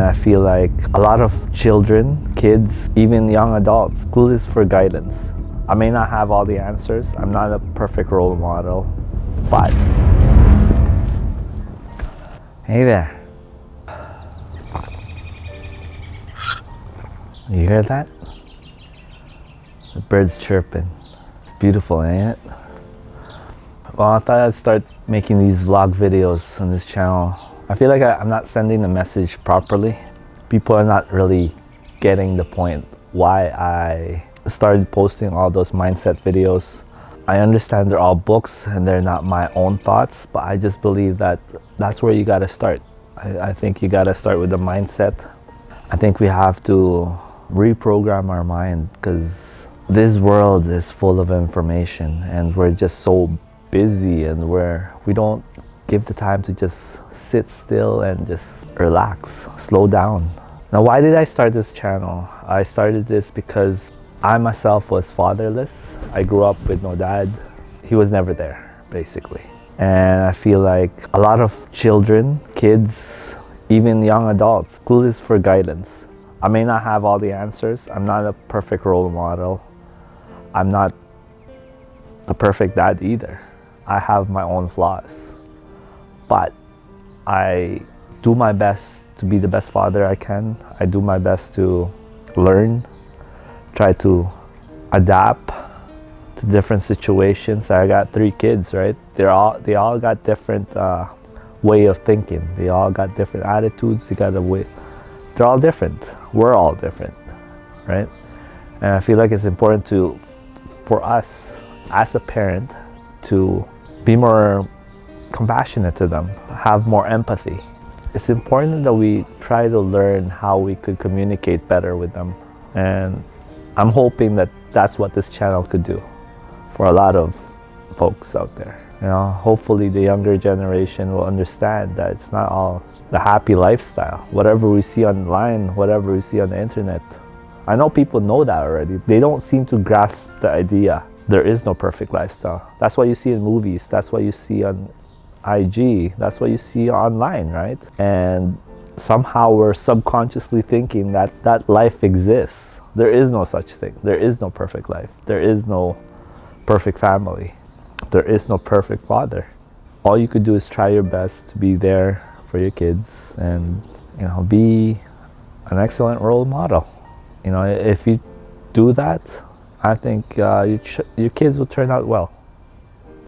I feel like a lot of children, kids, even young adults, clueless for guidance. I may not have all the answers. I'm not a perfect role model, but hey there. You hear that? The birds chirping. It's beautiful, ain't it? Well, I thought I'd start making these vlog videos on this channel. I feel like I'm not sending the message properly. People are not really getting the point why I started posting all those mindset videos. I understand they're all books and they're not my own thoughts, but I just believe that that's where you gotta start. I think you gotta start with the mindset. I think we have to reprogram our mind because this world is full of information and we're just so busy and we don't give the time to just sit still and just relax, slow down. Now, why did I start this channel? I started this because I myself was fatherless. I grew up with no dad. He was never there, basically. And I feel like a lot of children, kids, even young adults, clueless for guidance. I may not have all the answers. I'm not a perfect role model. I'm not a perfect dad either. I have my own flaws. But I do my best to be the best father I can. I do my best to learn, try to adapt to different situations. I got 3 kids, right? They all got different way of thinking. They all got different attitudes. They got a way. They're all different. We're all different, right? And I feel like it's important for us as a parent to be more compassionate to them, have more empathy. It's important that we try to learn how we could communicate better with them. And I'm hoping that that's what this channel could do for a lot of folks out there. You know, hopefully the younger generation will understand that it's not all the happy lifestyle. Whatever we see online, whatever we see on the internet. I know people know that already. They don't seem to grasp the idea. There is no perfect lifestyle. That's what you see in movies. That's what you see on IG. That's what you see online, right? And somehow we're subconsciously thinking that that life exists. There is no such thing. There is no perfect life. There is no perfect family. There is no perfect father. All you could do is try your best to be there for your kids and, you know, be an excellent role model. You know, if you do that, I think your kids will turn out well.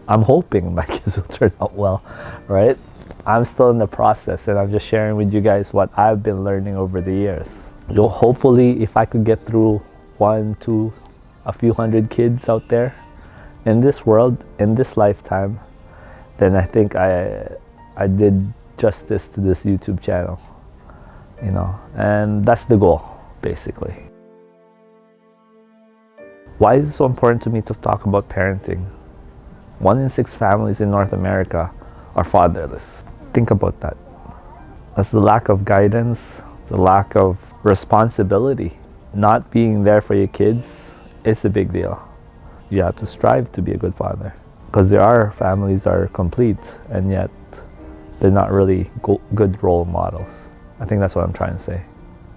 I'm hoping my kids will turn out well, right? I'm still in the process and I'm just sharing with you guys what I've been learning over the years. So hopefully, if I could get through 1, 2, a few hundred kids out there in this world, in this lifetime, then I think I did justice to this YouTube channel, you know, and that's the goal, basically. Why is it so important to me to talk about parenting? 1 in 6 families in North America are fatherless. Think about that. That's the lack of guidance, the lack of responsibility. Not being there for your kids is a big deal. You have to strive to be a good father because there are families that are complete and yet they're not really good role models. I think that's what I'm trying to say.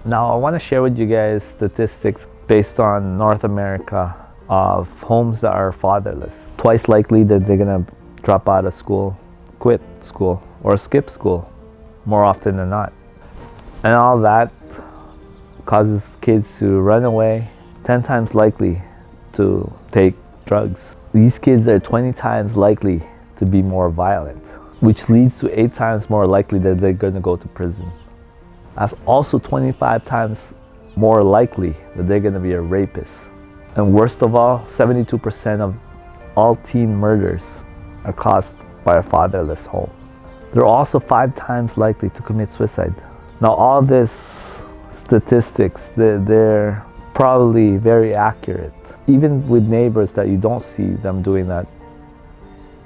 Now I want to share with you guys statistics based on North America of homes that are fatherless. Twice likely that they're gonna drop out of school, quit school, or skip school more often than not. And all that causes kids to run away, 10 times likely to take drugs. These kids are 20 times likely to be more violent, which leads to 8 times more likely that they're gonna go to prison. That's also 25 times more likely that they're gonna be a rapist. And worst of all, 72% of all teen murders are caused by a fatherless home. They're also 5 times likely to commit suicide. Now all this statistics, they're probably very accurate. Even with neighbors that you don't see them doing that,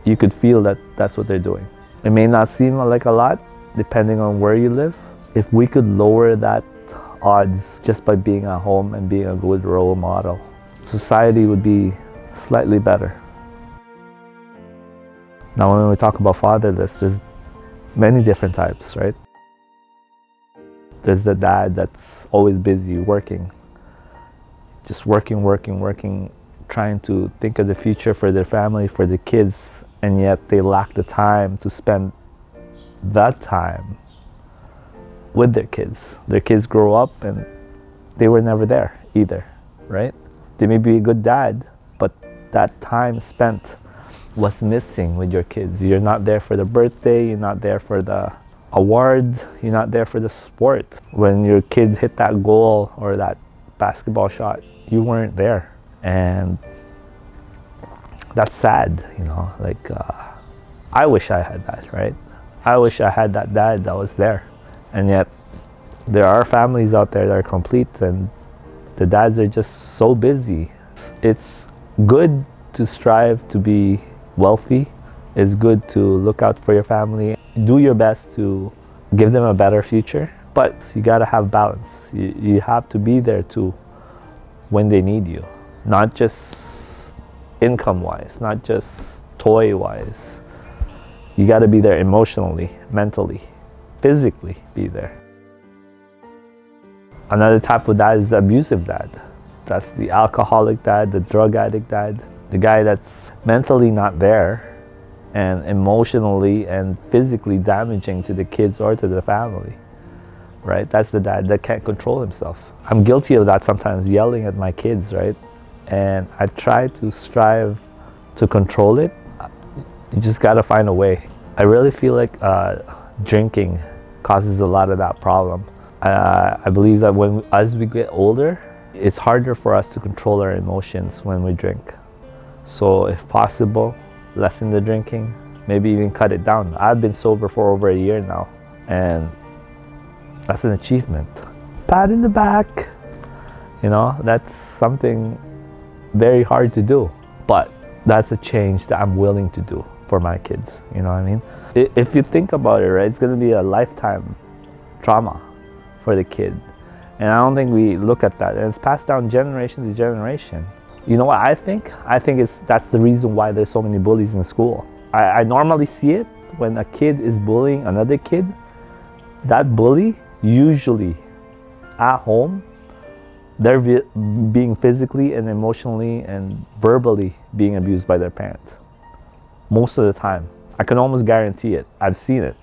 you could feel that that's what they're doing. It may not seem like a lot, depending on where you live. If we could lower that odds just by being at home and being a good role model, society would be slightly better. Now when we talk about fatherless, there's many different types, right? There's the dad that's always busy working, just working, trying to think of the future for their family, for the kids, and yet they lack the time to spend that time with their kids. Their kids grow up and they were never there either, right? They may be a good dad, but that time spent was missing with your kids. You're not there for the birthday, you're not there for the award, you're not there for the sport. When your kid hit that goal or that basketball shot, you weren't there. And that's sad, you know, like I wish I had that, right? I wish I had that dad that was there. And yet there are families out there that are complete and the dads are just so busy. It's good to strive to be wealthy. It's good to look out for your family. Do your best to give them a better future, but you gotta have balance. You have to be there too when they need you. Not just income-wise, not just toy-wise. You gotta be there emotionally, mentally, physically be there. Another type of dad is the abusive dad. That's the alcoholic dad, the drug addict dad, the guy that's mentally not there and emotionally and physically damaging to the kids or to the family, right? That's the dad that can't control himself. I'm guilty of that sometimes, yelling at my kids, right? And I try to strive to control it. You just gotta find a way. I really feel like drinking causes a lot of that problem. I believe that as we get older, it's harder for us to control our emotions when we drink. So if possible, lessen the drinking, maybe even cut it down. I've been sober for over a year now, and that's an achievement. Pat in the back, you know, that's something very hard to do, but that's a change that I'm willing to do for my kids, you know what I mean? If you think about it, right, it's gonna be a lifetime trauma for the kid. And I don't think we look at that. And it's passed down generation to generation. You know what I think? I think that's the reason why there's so many bullies in school. I normally see it when a kid is bullying another kid. That bully, usually at home, they're being physically and emotionally and verbally being abused by their parent. Most of the time. I can almost guarantee it. I've seen it,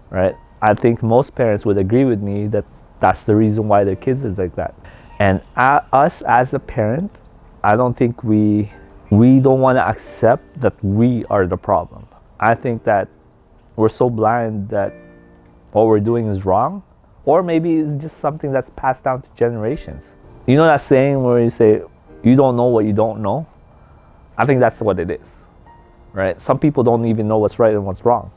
right? I think most parents would agree with me that that's the reason why their kids is like that. And us as a parent, I don't think we don't want to accept that we are the problem. I think that we're so blind that what we're doing is wrong, or maybe it's just something that's passed down to generations. You know that saying where you say, you don't know what you don't know? I think that's what it is, right? Some people don't even know what's right and what's wrong.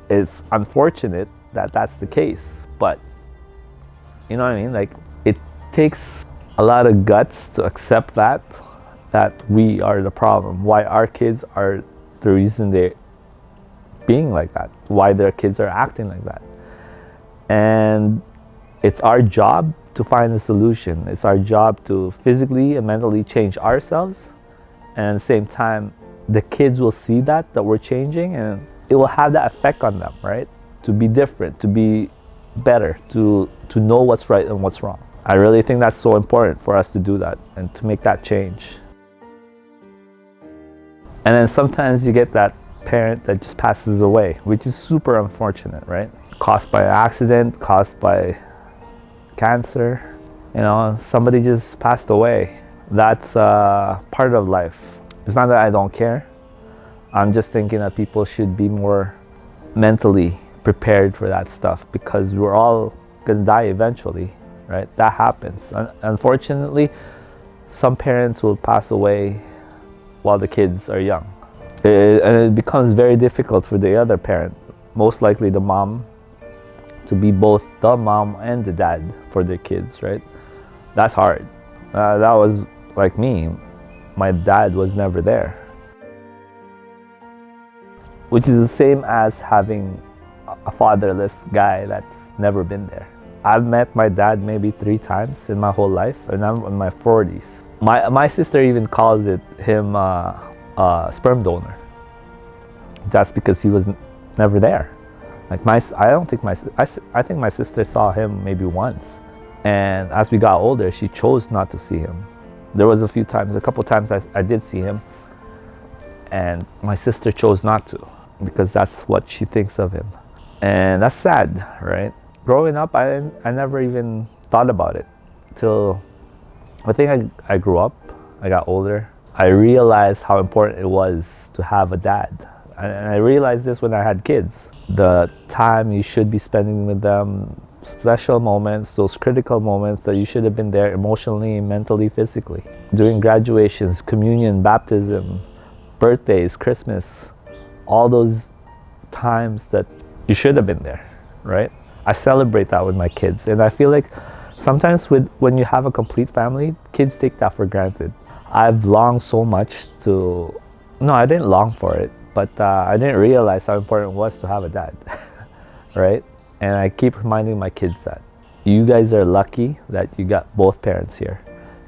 It's unfortunate that that's the case, but you know what I mean? Like, it takes a lot of guts to accept that we are the problem, why our kids are the reason they're being like that, why their kids are acting like that. And it's our job to find a solution. It's our job to physically and mentally change ourselves, and at the same time, the kids will see that we're changing, and it will have that effect on them, right? To be different, to be better, to know what's right and what's wrong. I really think that's so important for us to do that and to make that change. And then sometimes you get that parent that just passes away, which is super unfortunate, right? Caused by an accident, caused by cancer, you know, somebody just passed away. That's part of life. It's not that I don't care. I'm just thinking that people should be more mentally prepared for that stuff, because we're all gonna die eventually, right? That happens. Unfortunately, some parents will pass away while the kids are young. And it becomes very difficult for the other parent, most likely the mom, to be both the mom and the dad for their kids, right? That's hard. That was like me. My dad was never there. Which is the same as having a fatherless guy that's never been there. I've met my dad maybe 3 times in my whole life, and I'm in my 40s. My sister even calls him a sperm donor. That's because he was never there. Like I think my sister saw him maybe once. And as we got older, she chose not to see him. There was a couple times I did see him, and my sister chose not to because that's what she thinks of him. And that's sad, right? Growing up, I never even thought about it till I think I grew up, I got older. I realized how important it was to have a dad. And I realized this when I had kids. The time you should be spending with them, special moments, those critical moments that you should have been there emotionally, mentally, physically. During graduations, communion, baptism, birthdays, Christmas, all those times that you should have been there, right? I celebrate that with my kids, and I feel like sometimes when you have a complete family, kids take that for granted. I've longed so much no, I didn't long for it, but I didn't realize how important it was to have a dad, right? And I keep reminding my kids that you guys are lucky that you got both parents here.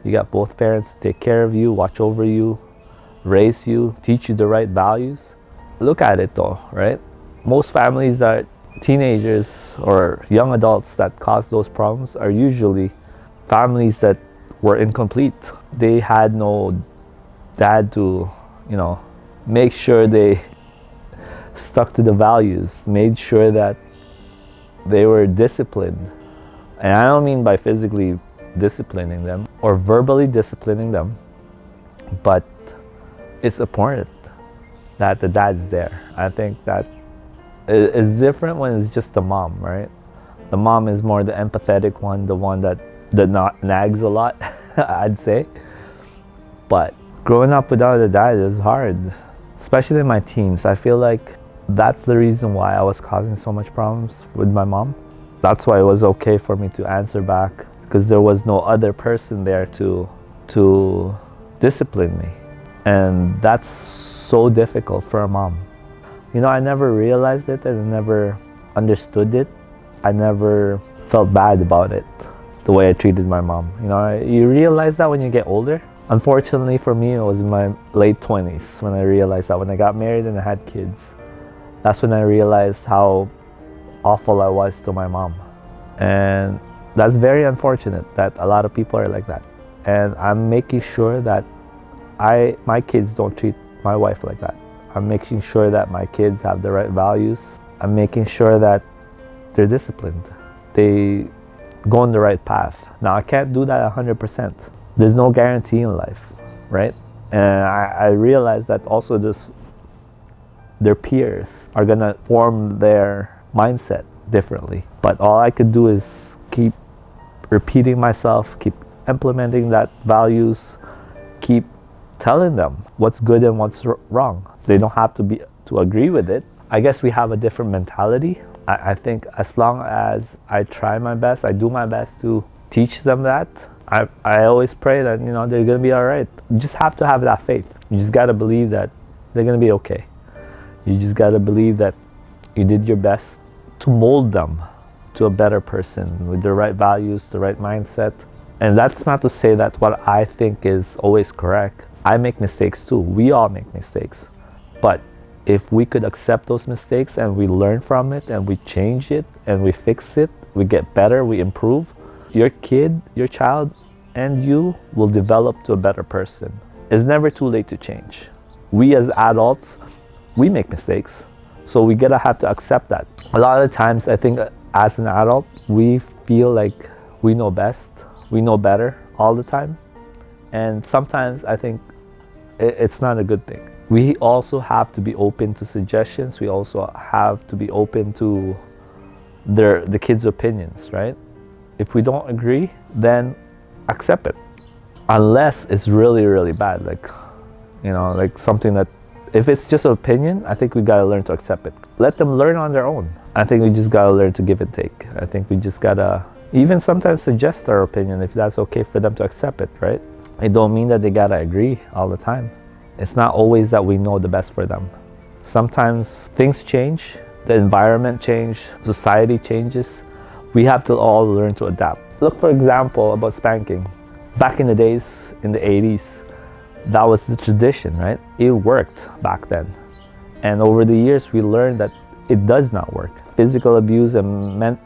You got both parents to take care of you, watch over you, raise you, teach you the right values. Look at it though, right? Most families that teenagers or young adults that cause those problems are usually families that were incomplete. They had no dad to, make sure they stuck to the values, made sure that they were disciplined. And I don't mean by physically disciplining them or verbally disciplining them, but it's important that the dad's there. I think that it's different when it's just the mom, right? The mom is more the empathetic one, the one that nags a lot, I'd say. But growing up without a dad is hard, especially in my teens. I feel like that's the reason why I was causing so much problems with my mom. That's why it was okay for me to answer back, because there was no other person there to discipline me. And that's so difficult for a mom. I never realized it and I never understood it. I never felt bad about it, the way I treated my mom. You realize that when you get older. Unfortunately for me, it was in my late 20s when I realized that. When I got married and I had kids, that's when I realized how awful I was to my mom. And that's very unfortunate that a lot of people are like that. And I'm making sure that my kids don't treat my wife like that. I'm making sure that my kids have the right values. I'm making sure that they're disciplined. They go on the right path. Now, I can't do that 100%. There's no guarantee in life, right? And I realize that also their peers are gonna form their mindset differently. But all I could do is keep repeating myself, keep implementing that values, keep telling them what's good and what's wrong. They don't have to agree with it. I guess we have a different mentality. I think as long as I try my best, I do my best to teach them that. I always pray that they're gonna be all right. You just have to have that faith. You just gotta believe that they're gonna be okay. You just gotta believe that you did your best to mold them to a better person with the right values, the right mindset. And that's not to say that what I think is always correct. I make mistakes too. We all make mistakes. But if we could accept those mistakes and we learn from it and we change it and we fix it, we get better, we improve, your kid, your child, and you will develop to a better person. It's never too late to change. We as adults, we make mistakes. So we gotta have to accept that. A lot of times, I think as an adult, we feel like we know best, we know better all the time. And sometimes I think it's not a good thing. We also have to be open to suggestions. We also have to be open to the kids' opinions, right? If we don't agree, then accept it. Unless it's really, really bad, like something that, if it's just an opinion, I think we gotta learn to accept it. Let them learn on their own. I think we just gotta learn to give and take. I think we just gotta even sometimes suggest our opinion if that's okay for them to accept it, right? It don't mean that they gotta agree all the time. It's not always that we know the best for them. Sometimes things change, the environment changes, society changes. We have to all learn to adapt. Look, for example, about spanking. Back in the days, in the 80s, that was the tradition, right? It worked back then. And over the years, we learned that it does not work. physical abuse and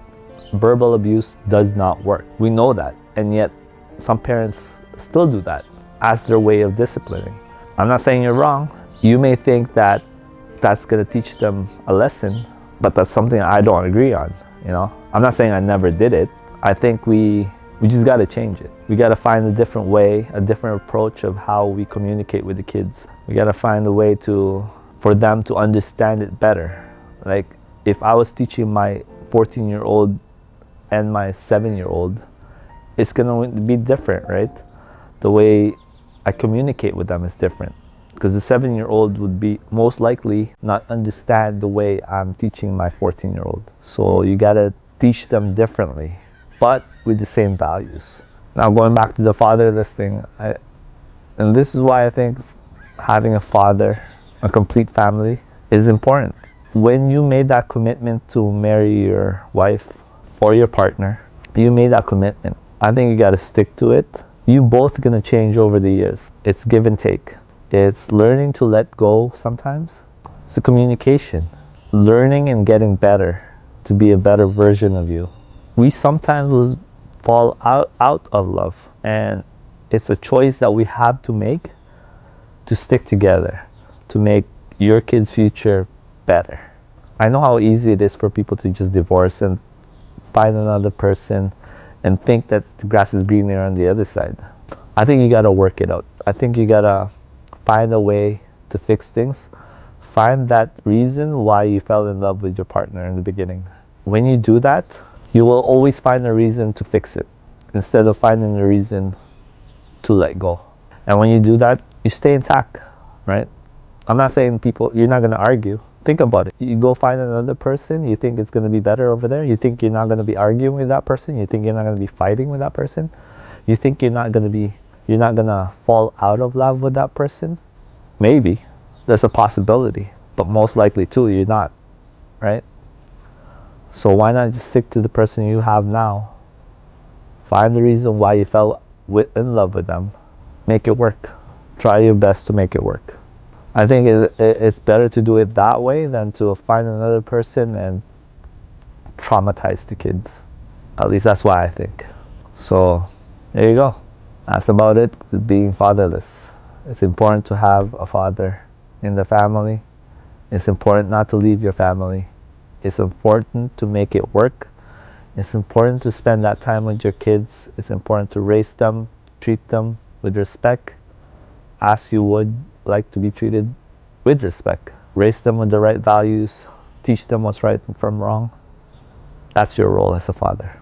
verbal abuse does not work. We know that, and yet some parents still do that as their way of disciplining. I'm not saying you're wrong. You may think that that's going to teach them a lesson, but that's something I don't agree on. You know, I'm not saying I never did it. I think we just got to change it. We got to find a different way, a different approach of how we communicate with the kids. We got to find a way for them to understand it better. Like, if I was teaching my 14-year-old and my 7-year-old, it's going to be different, right? The way I communicate with them is different, because the 7-year-old would be most likely not understand the way I'm teaching my 14-year-old. So you gotta teach them differently, but with the same values. Now, going back to the fatherless thing, and this is why I think having a father, a complete family, is important. When you made that commitment to marry your wife or your partner, you made that commitment. I think you gotta stick to it. You both gonna change over the years. It's give and take. It's learning to let go sometimes. It's a communication. Learning and getting better to be a better version of you. We sometimes will fall out of love, and it's a choice that we have to make to stick together, to make your kid's future better. I know how easy it is for people to just divorce and find another person and think that the grass is greener on the other side. I think you gotta work it out. I think you gotta find a way to fix things. Find that reason why you fell in love with your partner in the beginning. When you do that, you will always find a reason to fix it instead of finding a reason to let go. And when you do that, you stay intact, right? I'm not saying you're not gonna argue. Think about it. You go find another person, you think it's gonna be better over there, you think you're not gonna be arguing with that person, you think you're not gonna be fighting with that person, you think you're not gonna fall out of love with that person. Maybe there's a possibility, but most likely too you're not, right? So why not just stick to the person you have now? Find the reason why you fell in love with them. Make it work. Try your best to make it work. I think it's better to do it that way than to find another person and traumatize the kids. At least that's why I think. So there you go. That's about it with being fatherless. It's important to have a father in the family. It's important not to leave your family. It's important to make it work. It's important to spend that time with your kids. It's important to raise them, treat them with respect, as you would like to be treated with respect. Raise them with the right values, teach them what's right and from wrong. That's your role as a father.